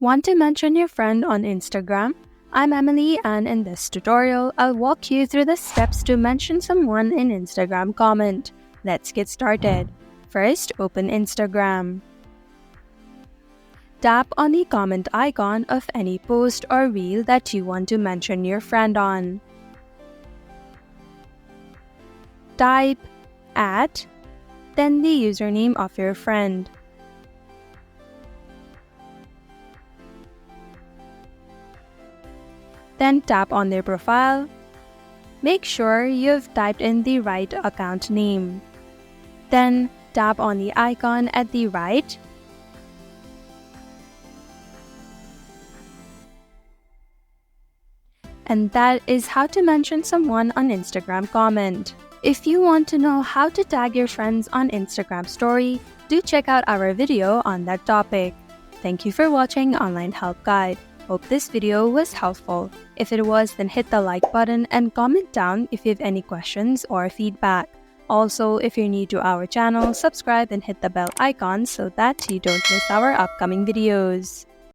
Want to mention your friend on Instagram? I'm Emily, and in this tutorial, I'll walk you through the steps to mention someone in Instagram comment. Let's get started. First, open Instagram. Tap on the comment icon of any post or reel that you want to mention your friend on. Type @ then the username of your friend. Then tap on their profile. Make sure you've typed in the right account name. Then tap on the icon at the right. And that is how to mention someone on Instagram comment. If you want to know how to tag your friends on Instagram story, do check out our video on that topic. Thank you for watching Online Help Guide. Hope this video was helpful. If it was, then hit the like button and comment down if you have any questions or feedback. Also, if you're new to our channel, subscribe and hit the bell icon so that you don't miss our upcoming videos.